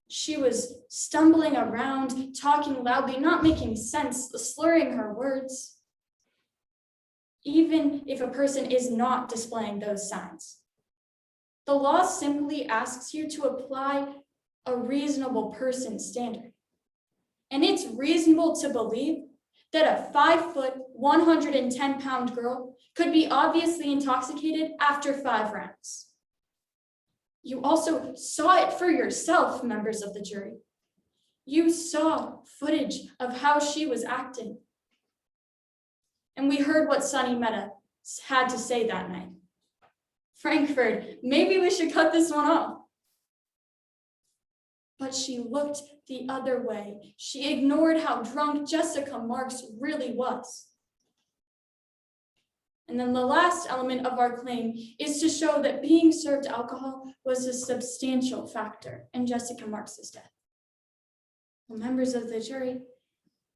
She was stumbling around, talking loudly, not making sense, slurring her words. Even if a person is not displaying those signs, the law simply asks you to apply a reasonable person standard. And it's reasonable to believe that a 5-foot, 110-pound girl could be obviously intoxicated after 5 rounds. You also saw it for yourself, members of the jury. You saw footage of how she was acting. And we heard what Sonny Mehta had to say that night. Frankfurt, maybe we should cut this one off. But she looked the other way. She ignored how drunk Jessica Marks really was. And then the last element of our claim is to show that being served alcohol was a substantial factor in Jessica Marks' death. Well, members of the jury,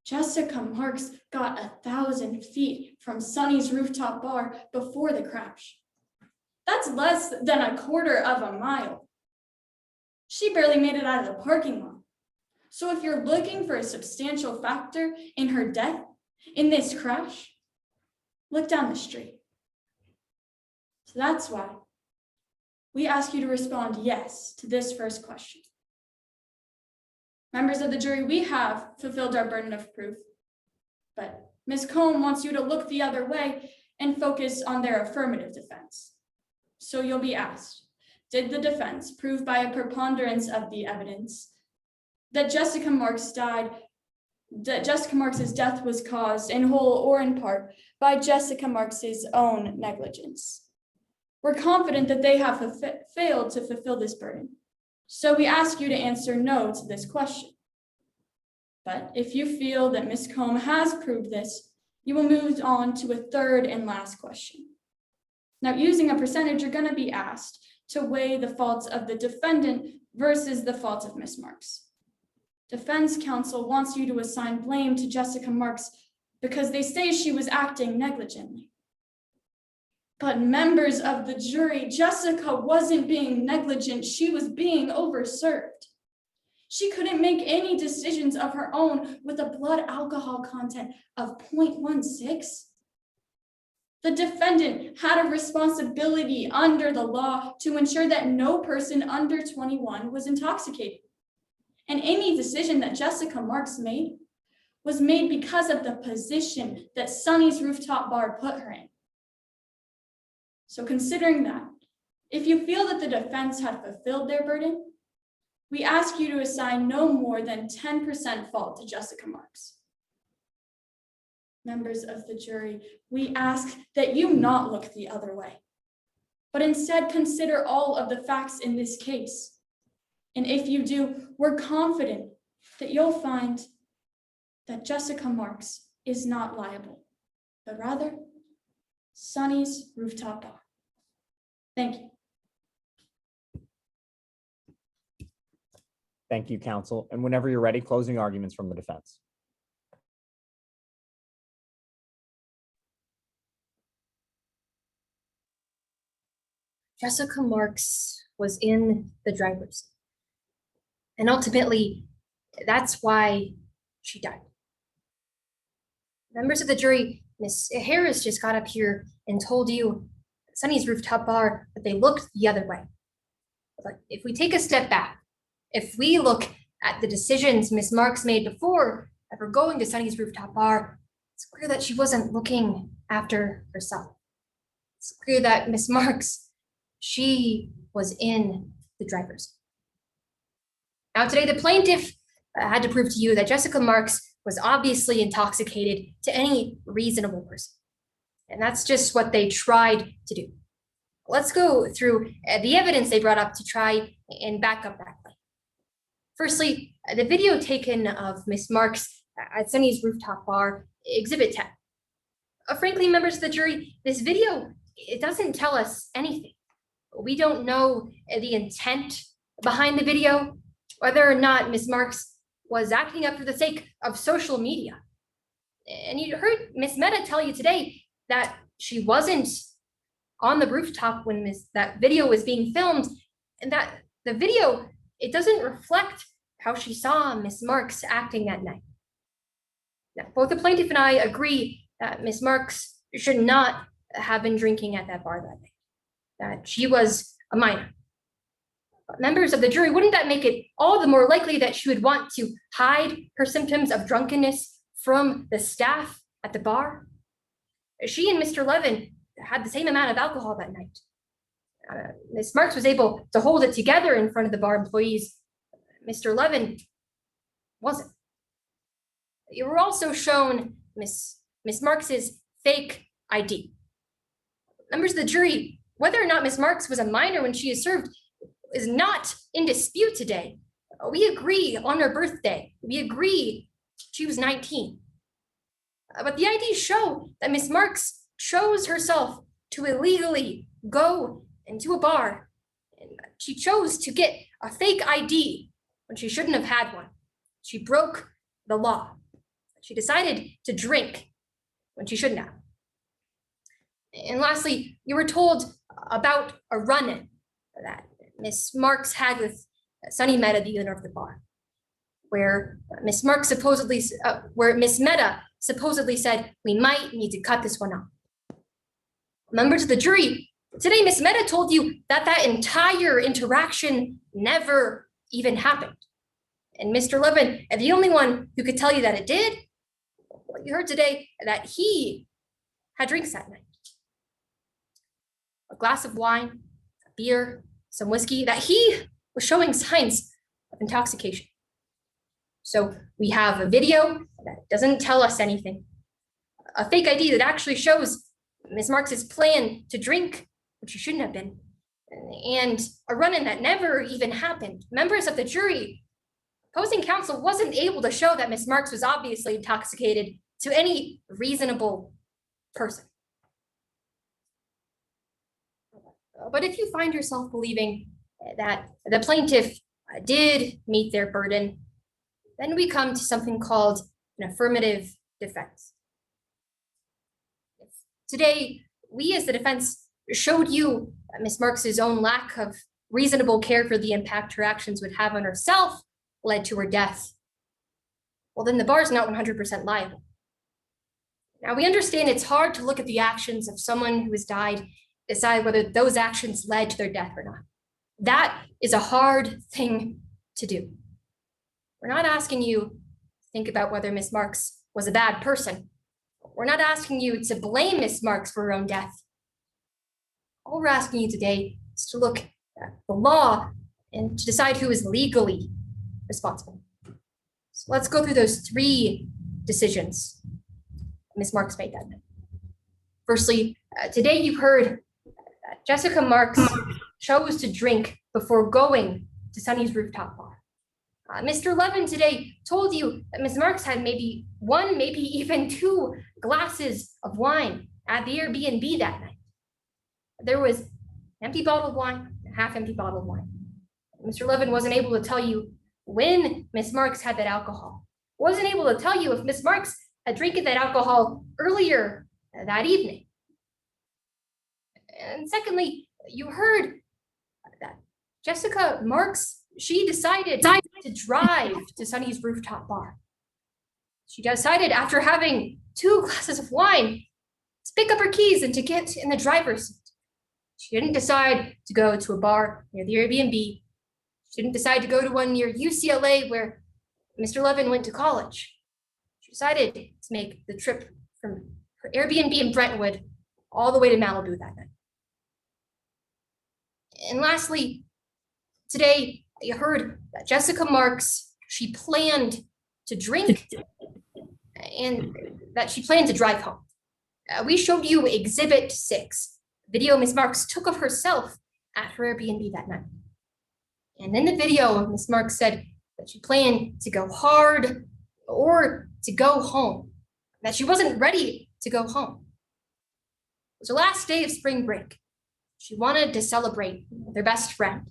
Jessica Marks got 1,000 feet from Sonny's rooftop bar before the crash. That's less than a quarter of a mile. She barely made it out of the parking lot. So if you're looking for a substantial factor in her death, in this crash, look down the street. So that's why we ask you to respond yes to this first question. Members of the jury, we have fulfilled our burden of proof, but Ms. Combe wants you to look the other way and focus on their affirmative defense. So you'll be asked, did the defense prove by a preponderance of the evidence that Jessica Marks' death was caused in whole or in part by Jessica Marks' own negligence? We're confident that they have failed to fulfill this burden. So we ask you to answer no to this question. But if you feel that Ms. Combe has proved this, you will move on to a third and last question. Now, using a percentage, you're going to be asked to weigh the faults of the defendant versus the faults of Ms. Marks. Defense counsel wants you to assign blame to Jessica Marks because they say she was acting negligently. But members of the jury, Jessica wasn't being negligent, she was being overserved. She couldn't make any decisions of her own with a blood alcohol content of 0.16. The defendant had a responsibility under the law to ensure that no person under 21 was intoxicated. And any decision that Jessica Marks made was made because of the position that Sunny's rooftop bar put her in. So considering that, if you feel that the defense had fulfilled their burden, we ask you to assign no more than 10% fault to Jessica Marks. Members of the jury, we ask that you not look the other way, but instead consider all of the facts in this case. And if you do, we're confident that you'll find that Jessica Marks is not liable, but rather Sunny's rooftop bar. Thank you. Thank you, counsel. And whenever you're ready, closing arguments from the defense. Jessica Marks was in the driver's seat. And ultimately, that's why she died. Members of the jury, Ms. Harris just got up here and told you Sunny's rooftop bar that they looked the other way. But if we take a step back, if we look at the decisions Ms. Marks made before ever going to Sunny's rooftop bar, it's clear that she wasn't looking after herself. It's clear that Ms. Marks, she was in the driver's seat. Now today, the plaintiff had to prove to you that Jessica Marks was obviously intoxicated to any reasonable person. And that's just what they tried to do. Let's go through the evidence they brought up to try and back up that claim. Firstly, the video taken of Ms. Marks at Sunny's rooftop bar, Exhibit 10. Frankly, members of the jury, this video, it doesn't tell us anything. We don't know the intent behind the video, whether or not Ms. Marks was acting up for the sake of social media. And you heard Ms. Mehta tell you today that she wasn't on the rooftop when that video was being filmed, and that the video, it doesn't reflect how she saw Ms. Marks acting that night. Now, both the plaintiff and I agree that Ms. Marks should not have been drinking at that bar that night, that she was a minor. But members of the jury, wouldn't that make it all the more likely that she would want to hide her symptoms of drunkenness from the staff at the bar? She and Mr. Levin had the same amount of alcohol that night. Ms. Marks was able to hold it together in front of the bar employees. Mr. Levin wasn't. You were also shown Ms. Marks's fake ID. Members of the jury, whether or not Ms. Marks was a minor when she is served is not in dispute today. We agree on her birthday. We agree she was 19. But the IDs show that Ms. Marks chose herself to illegally go into a bar. And she chose to get a fake ID when she shouldn't have had one. She broke the law. She decided to drink when she shouldn't have. And lastly, you were told about a run-in that Ms. Marks had with Sunny Mehta, the owner of the bar, where Ms. Mehta supposedly said, we might need to cut this one off. Members of the jury, Today, Miss Mehta told you that that entire interaction never even happened. And Mr. Levin, the only one who could tell you that it did, well, you heard today that he had drinks that night. A glass of wine, a beer, some whiskey, that he was showing signs of intoxication. So we have a video that doesn't tell us anything, a fake ID that actually shows Ms. Marks's plan to drink, which she shouldn't have been, and a run-in that never even happened. Members of the jury, opposing counsel wasn't able to show that Ms. Marks was obviously intoxicated to any reasonable person. But if you find yourself believing that the plaintiff did meet their burden, then we come to something called an affirmative defense. Today, we as the defense showed you Ms. Marks's own lack of reasonable care for the impact her actions would have on herself led to her death. Well, then the bar is not 100% liable. Now, we understand it's hard to look at the actions of someone who has died, decide whether those actions led to their death or not. That is a hard thing to do. We're not asking you to think about whether Ms. Marks was a bad person. We're not asking you to blame Ms. Marks for her own death. All we're asking you today is to look at the law and to decide who is legally responsible. So let's go through those 3 decisions Ms. Marks made that night. Firstly, today you heard that Jessica Marks chose to drink before going to Sunny's rooftop bar. Mr. Levin today told you that Ms. Marks had maybe 1, maybe even 2 glasses of wine at the Airbnb that night. There was an empty bottle of wine, a half-empty bottle of wine. Mr. Levin wasn't able to tell you when Ms. Marks had that alcohol. Wasn't able to tell you if Ms. Marks had drinking that alcohol earlier that evening. And secondly, you heard that Jessica Marks, she decided to drive to Sunny's rooftop bar. She decided after having 2 glasses of wine to pick up her keys and to get in the driver's seat. She didn't decide to go to a bar near the Airbnb. She didn't decide to go to one near UCLA where Mr. Levin went to college. She decided to make the trip from her Airbnb in Brentwood all the way to Malibu that night. And lastly, today you heard that Jessica Marks, she planned to drink and that she planned to drive home. We showed you Exhibit 6, video Ms. Marks took of herself at her Airbnb that night. And in the video, Ms. Marks said that she planned to go hard or to go home, that she wasn't ready to go home. It was her last day of spring break. She wanted to celebrate with her best friend.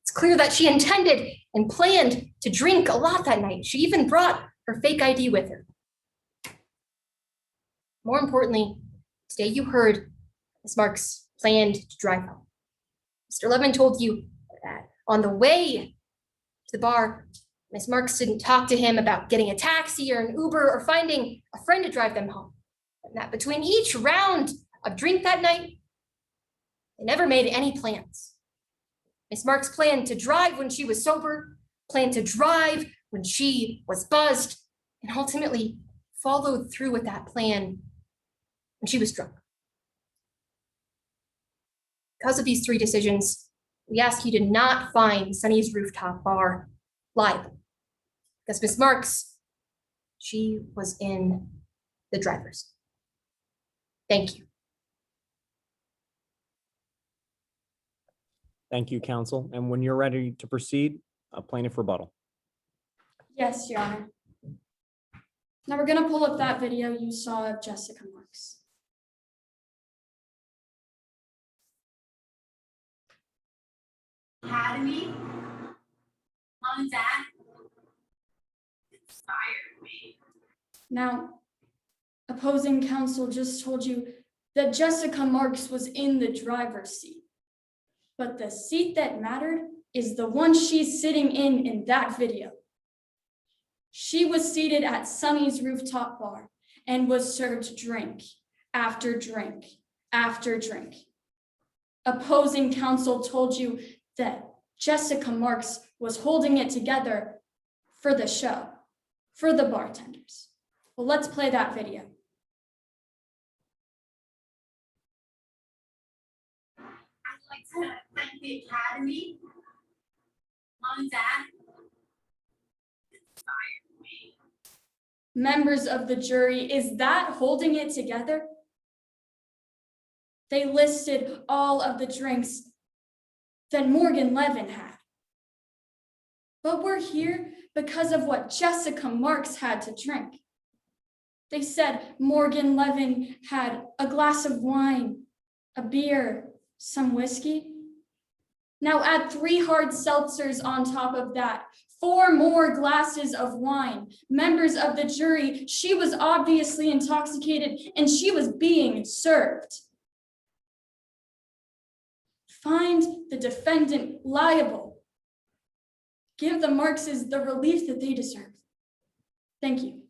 It's clear that she intended and planned to drink a lot that night. She even brought her fake ID with her. More importantly, today you heard Ms. Marks planned to drive home. Mr. Levin told you that on the way to the bar, Ms. Marks didn't talk to him about getting a taxi or an Uber or finding a friend to drive them home. And that between each round of drink that night, they never made any plans. Ms. Marks planned to drive when she was sober, planned to drive when she was buzzed, and ultimately followed through with that plan when she was drunk. Because of these 3 decisions, we ask you to not find Sunny's rooftop bar liable. Because Ms. Marks, she was in the driver's seat. Thank you. Thank you, counsel. And when you're ready to proceed, a plaintiff rebuttal. Yes, Your Honor. Now we're gonna pull up that video you saw of Jessica Marks. Academy. Mom and Dad inspired me. Now, opposing counsel just told you that Jessica Marks was in the driver's seat. But the seat that mattered is the one she's sitting in that video. She was seated at Sunny's rooftop bar and was served drink after drink after drink. Opposing counsel told you that Jessica Marks was holding it together for the show, for the bartenders. Well, let's play that video. I'd like to thank the Academy. Mom and Dad inspired me. Members of the jury, is that holding it together? They listed all of the drinks that Morgan Levin had. But we're here because of what Jessica Marks had to drink. They said Morgan Levin had a glass of wine, a beer, some whiskey. Now add 3 hard seltzers on top of that, 4 more glasses of wine. Members of the jury, she was obviously intoxicated and she was being served. Find the defendant liable. Give the Markses the relief that they deserve. Thank you.